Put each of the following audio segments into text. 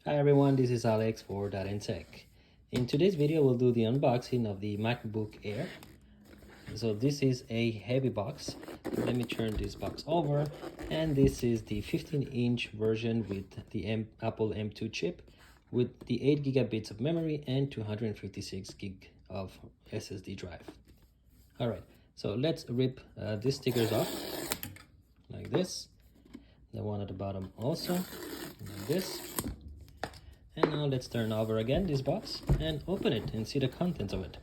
Hi everyone, this is Alex for Dad&Tech. In today's video, we'll do the unboxing of the MacBook Air. So this is a heavy box. Let me turn this box over. And this is the 15-inch version with the Apple M2 chip with the 8 gigabits of memory and 256 gig of SSD drive. All right, so let's rip these stickers off like this. The one at the bottom also like this. And now let's turn over again this box and open it and see the contents of it.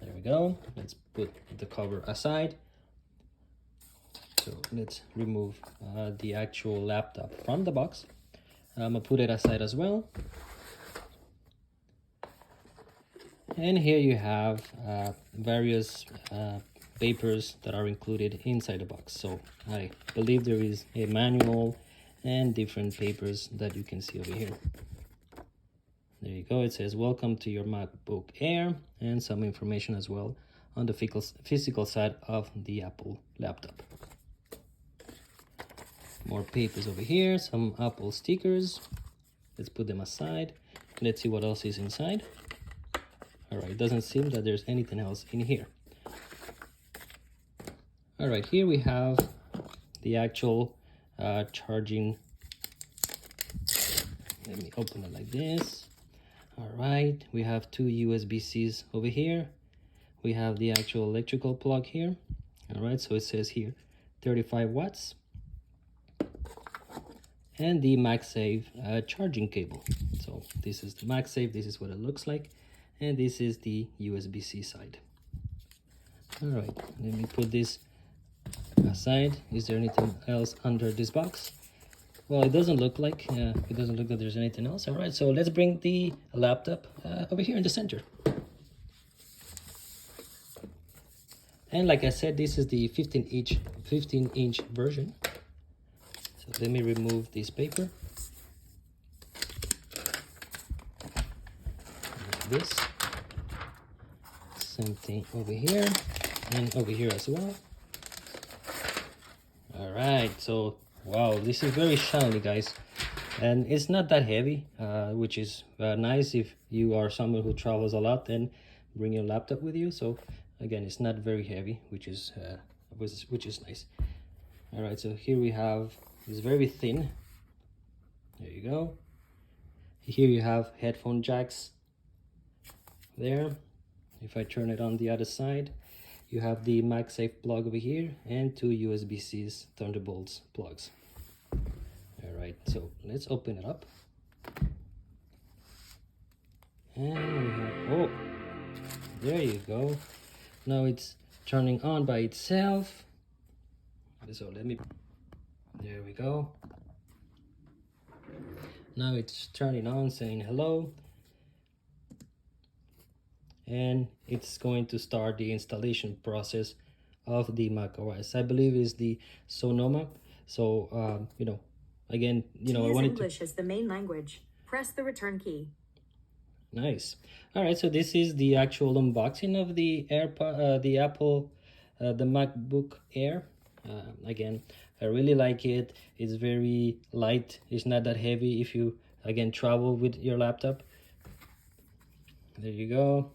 There we go. Let's put the cover aside. So let's remove the actual laptop from the box. I'm gonna put it aside as well. And here you have various papers that are included inside the box. So I believe there is a manual and different papers that you can see over here. There you go. It says welcome to your MacBook Air and some information as well on the physical side of the Apple laptop. More papers over here, some Apple stickers. Let's put them aside. Let's see what else is inside. All right, it doesn't seem that there's anything else in here. All right, here we have the actual charging. Let me open it like this. All right, we have two USB-Cs over here. We have the actual electrical plug here. All right, so it says here 35 watts. And the MagSafe charging cable. So this is the MagSafe, this is what it looks like. And this is the USB-C side. All right, let me put this aside. Is there anything else under this box? Well, it doesn't look like there's anything else. All right, so let's bring the laptop over here in the center. And like I said, this is the 15-inch version. So let me remove this paper. Like this. Same thing over here and over here as well. All right, so wow, this is very shiny, guys, and it's not that heavy, which is nice if you are someone who travels a lot. Then bring your laptop with you. So again, it's not very heavy, which is nice. All right, so here we have it's very thin. There you go. Here you have headphone jacks. There. If I turn it on the other side, you have the MagSafe plug over here and two USB-C's Thunderbolts plugs. All right, so let's open it up. And we have, oh, there you go. Now it's turning on by itself. So there we go. Now it's turning on, saying hello. And it's going to start the installation process of the Mac OS. I believe is the Sonoma. So, again, I wanted English as the main language. Press the return key. Nice. All right, so this is the actual unboxing of the the MacBook Air. Again, I really like it. It's very light. It's not that heavy if you, again, travel with your laptop. There you go.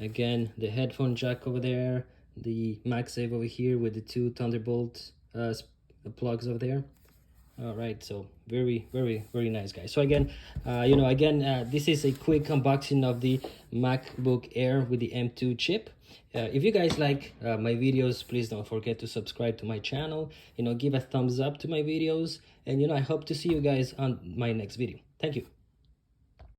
Again, the headphone jack over there, the MagSafe over here with the two Thunderbolt plugs over there. All right, so very nice, guys. So again, this is a quick unboxing of the MacBook Air with the M2 chip. If you guys like my videos, please don't forget to subscribe to my channel. Give a thumbs up to my videos, and I hope to see you guys on my next video. Thank you.